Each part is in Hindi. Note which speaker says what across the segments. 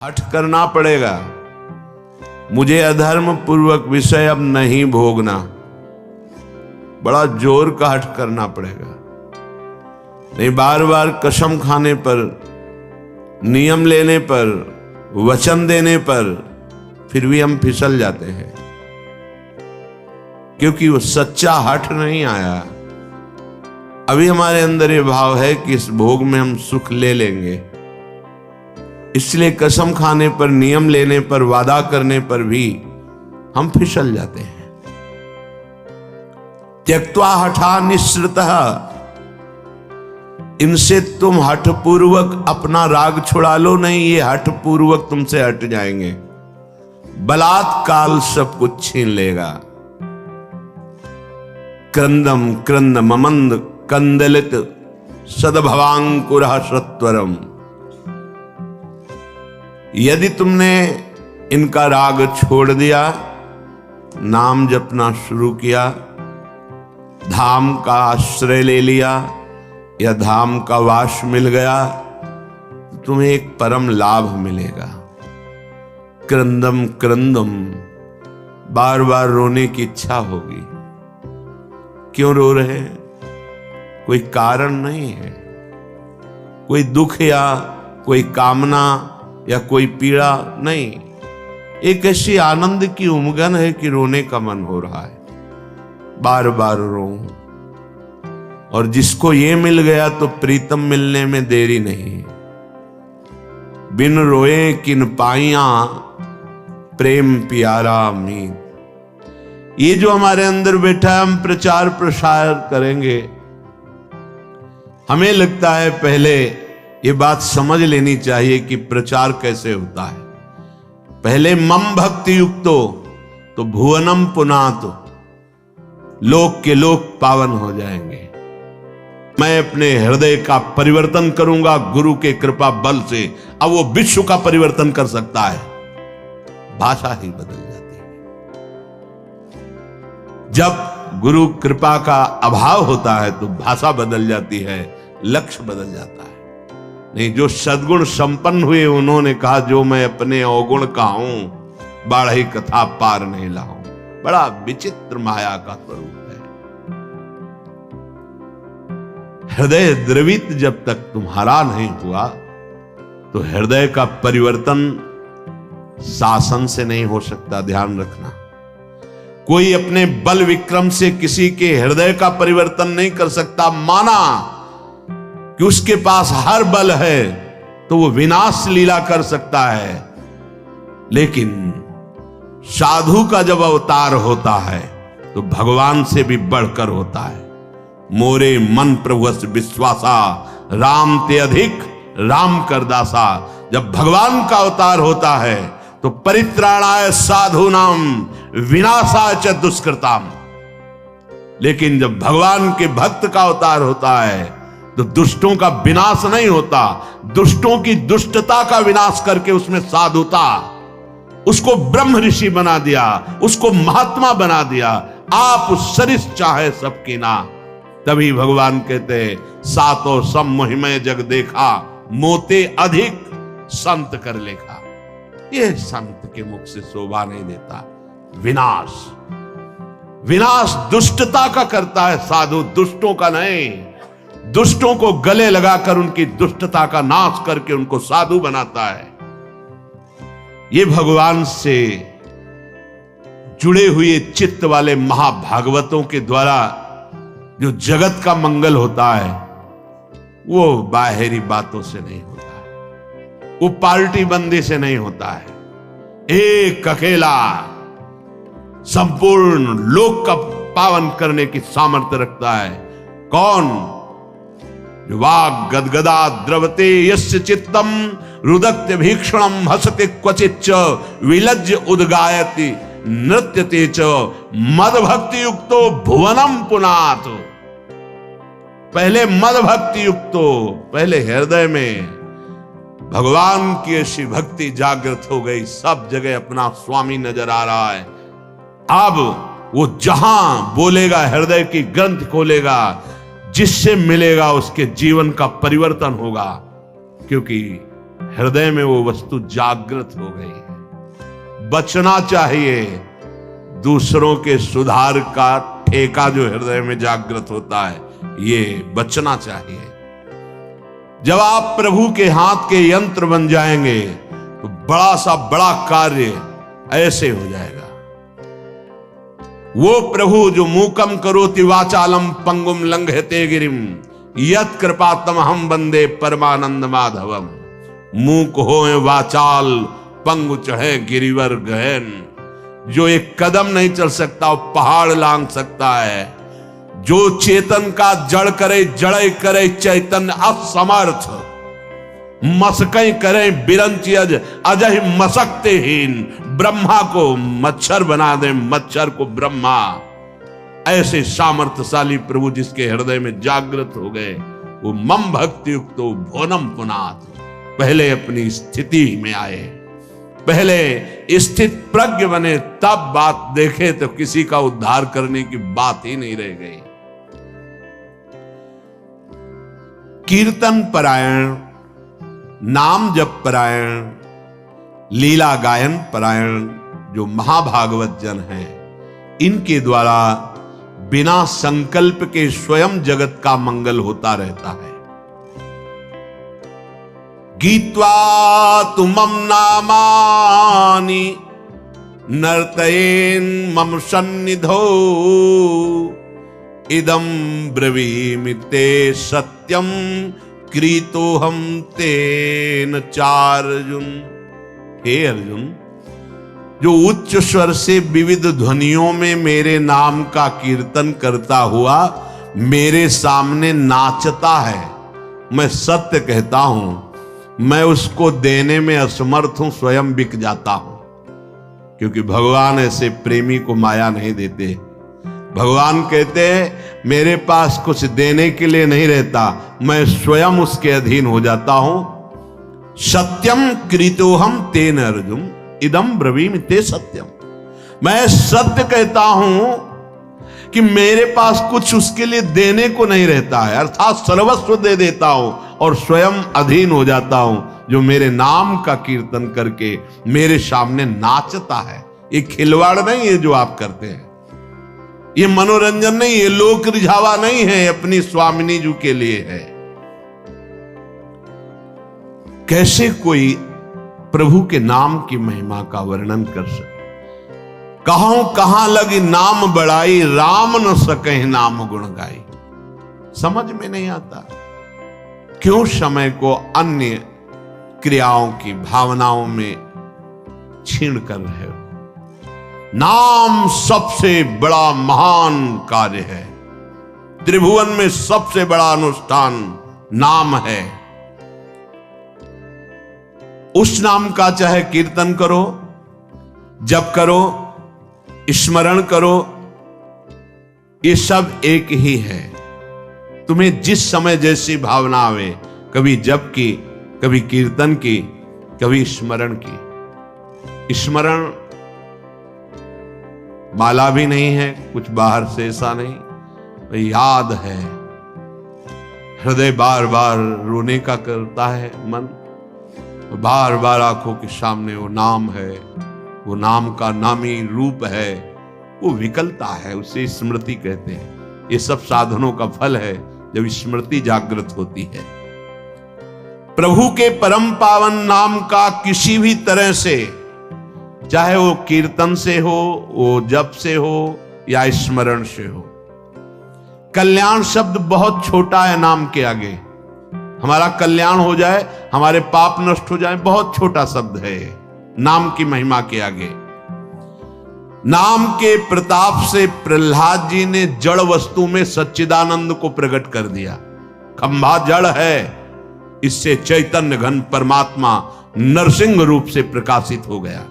Speaker 1: हठ करना पड़ेगा। मुझे अधर्म पूर्वक विषय अब नहीं भोगना, बड़ा जोर का हठ करना पड़ेगा। नहीं बार बार कसम खाने पर, नियम लेने पर, वचन देने पर फिर भी हम फिसल जाते हैं, क्योंकि वो सच्चा हठ नहीं आया। अभी हमारे अंदर ये भाव है कि इस भोग में हम सुख ले लेंगे, इसलिए कसम खाने पर, नियम लेने पर, वादा करने पर भी हम फिसल जाते हैं। त्यक्त्वा हठा निःसृतः, इनसे तुम हठपूर्वक अपना राग छुड़ा लो नहीं, ये हठपूर्वक तुमसे हट जाएंगे। बलात्काल सब कुछ छीन लेगा। क्रंदम क्रंद ममंद कंदलित सदभवांकुरः सत्वरम। यदि तुमने इनका राग छोड़ दिया, नाम जपना शुरू किया, धाम का आश्रय ले लिया या धाम का वास मिल गया, तो तुम्हें एक परम लाभ मिलेगा। क्रंदम क्रंदम, बार बार रोने की इच्छा होगी। क्यों रो रहे हैं? कोई कारण नहीं है, कोई दुख या कोई कामना या कोई पीड़ा नहीं, एक ऐसी आनंद की उमगन है कि रोने का मन हो रहा है। बार बार रो, और जिसको ये मिल गया तो प्रीतम मिलने में देरी नहीं। बिन रोए किन पाइया प्रेम प्यारा मीत। ये जो हमारे अंदर बैठा है, हम प्रचार प्रसार करेंगे। हमें लगता है पहले ये बात समझ लेनी चाहिए कि प्रचार कैसे होता है। पहले मम भक्ति युक्तो तो भुवनम पुनातो, लोक के लोक पावन हो जाएंगे। मैं अपने हृदय का परिवर्तन करूंगा गुरु के कृपा बल से। अब वो विश्व का परिवर्तन कर सकता है, भाषा ही बदल जाती है। जब गुरु कृपा का अभाव होता है तो भाषा बदल जाती है, लक्ष्य बदल जाता है। नहीं, जो सद्गुण संपन्न हुए उन्होंने कहा, जो मैं अपने अवगुण का हूं, बाढ़ी कथा पार नहीं लाऊं। बड़ा विचित्र माया का स्वरूप है। हृदय द्रवित जब तक तुम्हारा नहीं हुआ तो हृदय का परिवर्तन शासन से नहीं हो सकता। ध्यान रखना, कोई अपने बल विक्रम से किसी के हृदय का परिवर्तन नहीं कर सकता। माना कि उसके पास हर बल है तो वो विनाश लीला कर सकता है, लेकिन साधु का जब अवतार होता है तो भगवान से भी बढ़कर होता है। मोरे मन प्रभुस विश्वासा, राम ते अधिक राम कर दासा। जब भगवान का अवतार होता है तो परित्राणाय साधूनाम विनाशाय च दुष्कृताम। लेकिन जब भगवान के भक्त का अवतार होता है तो दुष्टों का विनाश नहीं होता, दुष्टों की दुष्टता का विनाश करके उसमें साधुता, उसको ब्रह्म ऋषि बना दिया, उसको महात्मा बना दिया। आप सरिस चाहे सबकी ना। तभी भगवान कहते हैं, सातो सम मोहिमय जग देखा, मोते अधिक संत कर लेखा। यह संत के मुख से शोभा नहीं देता। विनाश, विनाश दुष्टता का करता है साधु, दुष्टों का नहीं। दुष्टों को गले लगाकर उनकी दुष्टता का नाश करके उनको साधु बनाता है। ये भगवान से जुड़े हुए चित्त वाले महाभागवतों के द्वारा जो जगत का मंगल होता है, वो बाहरी बातों से नहीं होता है, वो पार्टी बंदी से नहीं होता है। एक अकेला संपूर्ण लोक का पावन करने की सामर्थ्य रखता है। कौन? वाग गदगदा द्रवते यस्य चित्तम रुदक्ति भीक्षणम हसते क्वचिच्च विलज्ज उद्गायति नृत्यते च मद भक्ति युक्तो भुवनम पुनात। पहले मद भक्ति युक्तो, पहले हृदय में भगवान की ऐसी भक्ति जागृत हो गई, सब जगह अपना स्वामी नजर आ रहा है। अब वो जहां बोलेगा, हृदय की ग्रंथ खोलेगा, जिससे मिलेगा उसके जीवन का परिवर्तन होगा। क्योंकि हृदय में वो वस्तु जागृत हो गई है। बचना चाहिए दूसरों के सुधार का ठेका जो हृदय में जागृत होता है, ये बचना चाहिए। जब आप प्रभु के हाथ के यंत्र बन जाएंगे तो बड़ा सा बड़ा कार्य ऐसे हो जाएगा। वो प्रभु जो मूकम करोति वाचालम पंगुम लंघयते गिरिम यत् कृपातम हम वंदे परमानंद माधवम। मूक होए वाचाल पंगु चढ़े गिरिवर गहन, जो एक कदम नहीं चल सकता वो पहाड़ लांग सकता है। जो चेतन का जड़ करे जड़े करे चैतन्य असमर्थ, मसकई करे बिरंची अजय मसकते हीन। ब्रह्मा को मच्छर बना दे मच्छर को ब्रह्मा। ऐसे सामर्थ्यशाली प्रभु जिसके हृदय में जागृत हो गए, वो मम भक्ति युक्तो भोनम पुनाथ। पहले अपनी स्थिति में आए, पहले स्थित प्रज्ञ बने, तब बात देखे तो किसी का उद्धार करने की बात ही नहीं रह गई। कीर्तन परायण, नाम जप परायण, लीला गायन परायण जो महाभागवत जन हैं, इनके द्वारा बिना संकल्प के स्वयं जगत का मंगल होता रहता है। गीत्वा तुमम नामानि नर्तयेन मम सन्निधौ इदं ब्रवीमि ते सत्यम क्रीतोहम तेन चार्जुन। हे अर्जुन, जो उच्च स्वर से विविध ध्वनियों में मेरे नाम का कीर्तन करता हुआ मेरे सामने नाचता है, मैं सत्य कहता हूं, मैं उसको देने में असमर्थ हूं, स्वयं बिक जाता हूं। क्योंकि भगवान ऐसे प्रेमी को माया नहीं देते। भगवान कहते हैं मेरे पास कुछ देने के लिए नहीं रहता, मैं स्वयं उसके अधीन हो जाता हूं। सत्यम कृतोहम तेन अर्जुन इदम ब्रवीमि ते सत्यम। मैं सत्य कहता हूं कि मेरे पास कुछ उसके लिए देने को नहीं रहता है, अर्थात सर्वस्व दे देता हूं और स्वयं अधीन हो जाता हूं। जो मेरे नाम का कीर्तन करके मेरे सामने नाचता है, ये खिलवाड़ नहीं है जो आप करते हैं, ये मनोरंजन नहीं है, लोक रिझावा नहीं है, अपनी स्वामिनी जी के लिए है। कैसे कोई प्रभु के नाम की महिमा का वर्णन कर सके? कहां लगी नाम बढ़ाई, राम न सके नाम गुण गाई। समझ में नहीं आता। क्यों समय को अन्य क्रियाओं की भावनाओं में छीन कर रहे हो? नाम सबसे बड़ा महान कार्य है। त्रिभुवन में सबसे बड़ा अनुष्ठान नाम है। उस नाम का चाहे कीर्तन करो, जप करो, स्मरण करो, ये सब एक ही है। तुम्हें जिस समय जैसी भावना आवे, कभी जप की, कभी कीर्तन की, कभी स्मरण की। स्मरण माला भी नहीं है, कुछ बाहर से ऐसा नहीं, याद है। हृदय बार बार रोने का करता है मन, बार बार आंखों के सामने वो नाम है, वो नाम का नामी रूप है, वो विकलता है, उसे स्मृति कहते हैं। ये सब साधनों का फल है जब स्मृति जागृत होती है। प्रभु के परम पावन नाम का किसी भी तरह से, चाहे वो कीर्तन से हो, वो जप से हो या स्मरण से हो। कल्याण शब्द बहुत छोटा है नाम के आगे। हमारा कल्याण हो जाए, हमारे पाप नष्ट हो जाए, बहुत छोटा शब्द है नाम की महिमा के आगे। नाम के प्रताप से प्रहलाद जी ने जड़ वस्तु में सच्चिदानंद को प्रकट कर दिया। खंभा जड़ है, इससे चैतन्य घन परमात्मा नरसिंह रूप से प्रकाशित हो गया।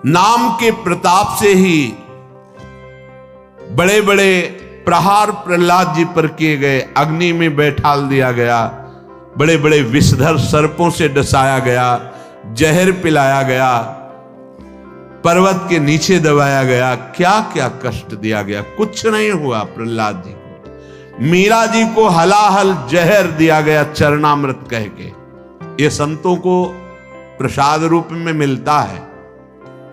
Speaker 1: नाम के प्रताप से ही बड़े बड़े प्रहार प्रहलाद जी पर किए गए, अग्नि में बैठाल दिया गया, बड़े बड़े विषधर सर्पों से डसाया गया, जहर पिलाया गया, पर्वत के नीचे दबाया गया, क्या क्या कष्ट दिया गया, कुछ नहीं हुआ प्रहलाद जी को। मीरा जी को हलाहल जहर दिया गया चरणामृत कह के। ये संतों को प्रसाद रूप में मिलता है,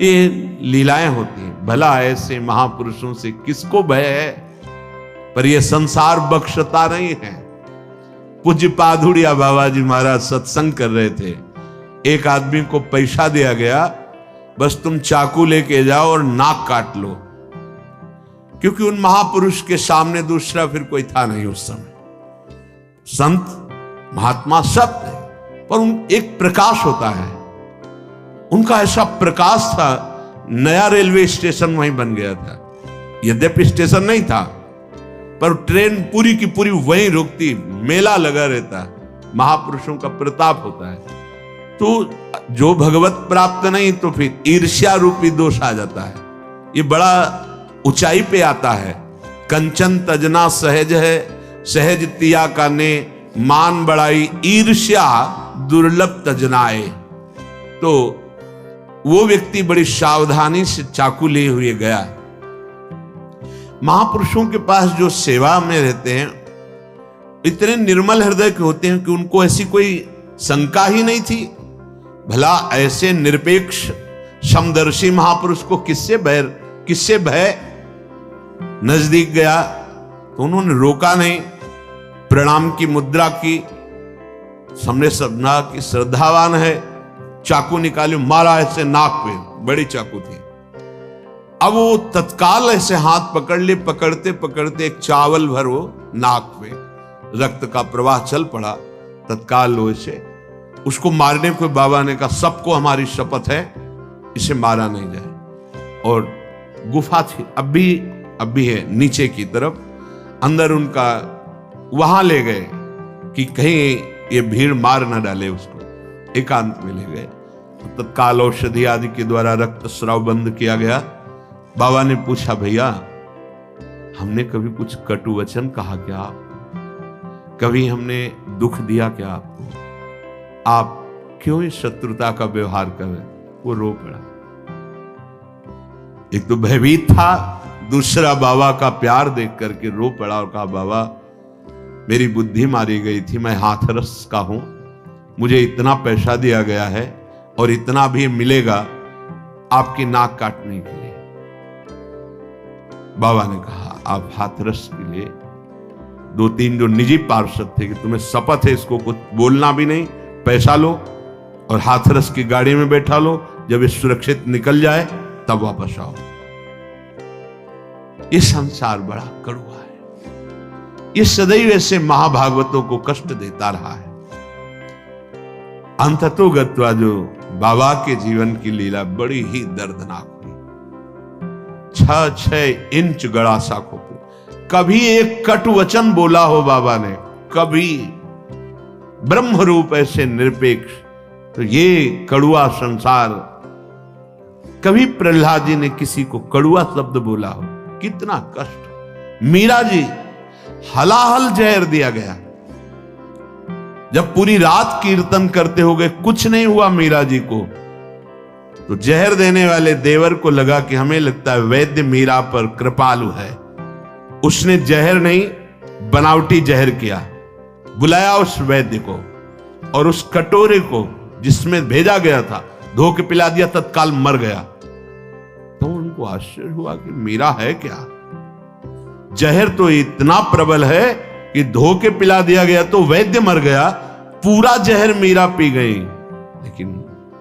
Speaker 1: ये लीलाएं होती हैं। भला ऐसे महापुरुषों से किसको भय है, पर ये संसार बख्शता नहीं है। पूज्य पाधुड़िया बाबा जी महाराज सत्संग कर रहे थे, एक आदमी को पैसा दिया गया, बस तुम चाकू लेके जाओ और नाक काट लो, क्योंकि उन महापुरुष के सामने दूसरा फिर कोई था नहीं उस समय। संत महात्मा सब थे, पर एक प्रकाश होता है, उनका ऐसा प्रकाश था। नया रेलवे स्टेशन वहीं बन गया था, यद्यपि स्टेशन नहीं था, पर ट्रेन पूरी की पूरी वहीं रुकती, मेला लगा रहता। महापुरुषों का प्रताप होता है। तो जो भगवत प्राप्त नहीं तो फिर ईर्ष्या रूपी दोष आ जाता है। ये बड़ा ऊंचाई पे आता है। कंचन तजना सहज है, सहज तिया का ने मान बढ़ाई, ईर्ष्या दुर्लभ तजनाए। तो वो व्यक्ति बड़ी सावधानी से चाकू लिए हुए गया। महापुरुषों के पास जो सेवा में रहते हैं इतने निर्मल हृदय के होते हैं कि उनको ऐसी कोई शंका ही नहीं थी। भला ऐसे निरपेक्ष समदर्शी महापुरुष को किससे भय। नजदीक गया तो उन्होंने रोका नहीं, प्रणाम की मुद्रा की, सामने समझा कि श्रद्धावान है, चाकू निकाली, मारा ऐसे नाक पे, बड़ी चाकू थी। अब वो तत्काल ऐसे हाथ पकड़ ले, पकड़ते पकड़ते एक चावल भर वो नाक पे, रक्त का प्रवाह चल पड़ा। तत्काल लो इसे, उसको मारने को बाबा ने कहा सबको हमारी शपथ है इसे मारा नहीं जाए। और गुफा थी, अब भी है नीचे की तरफ, अंदर उनका वहां ले गए कि कहीं ये भीड़ मार न डाले उसको, एकांत में ले गए। तो तत्काल औषधि आदि के द्वारा रक्त स्राव बंद किया गया। बाबा ने पूछा भैया हमने कभी कुछ कटु वचन कहा क्या, कभी हमने दुख दिया क्या आपको, आप क्यों इस शत्रुता का व्यवहार कर रहे? वो रो पड़ा। एक तो भयभीत था, दूसरा बाबा का प्यार देख करके रो पड़ा और कहा बाबा मेरी बुद्धि मारी गई थी, मैं हाथरस का हूं, मुझे इतना पैसा दिया गया है और इतना भी मिलेगा आपकी नाक काटने के लिए। बाबा ने कहा आप हाथरस के लिए, दो तीन जो निजी पार्षद थे कि तुम्हें शपथ है इसको कुछ बोलना भी नहीं, पैसा लो और हाथरस की गाड़ी में बैठा लो, जब ये सुरक्षित निकल जाए तब वापस आओ। ये संसार बड़ा कड़वा है, ये सदैव ऐसे महाभागवतों को कष्ट देता रहा है। अंततो गत्वा जो बाबा के जीवन की लीला बड़ी ही दर्दनाक हुई। 6 इंच गड़ा साखो पे कभी एक कटु वचन बोला हो बाबा ने, कभी ब्रह्म रूप ऐसे निरपेक्ष, तो ये कड़ुआ संसार, कभी प्रहलाद जी ने किसी को कड़ुआ शब्द बोला हो, कितना कष्ट। मीरा जी हलाहल जहर दिया गया, जब पूरी रात कीर्तन करते हो गए कुछ नहीं हुआ मीरा जी को, तो जहर देने वाले देवर को लगा कि हमें लगता है वैद्य मीरा पर कृपालु है, उसने जहर नहीं बनावटी जहर किया, बुलाया उस वैद्य को और उस कटोरे को जिसमें भेजा गया था धो के पिला दिया, तत्काल मर गया। तो उनको आश्चर्य हुआ कि मीरा है क्या, जहर तो इतना प्रबल है कि धो के पिला दिया गया तो वैद्य मर गया, पूरा जहर मीरा पी गई। लेकिन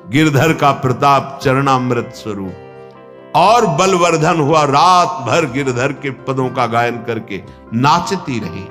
Speaker 1: गिरधर का प्रताप चरणामृत स्वरूप और बलवर्धन हुआ, रात भर गिरधर के पदों का गायन करके नाचती रही।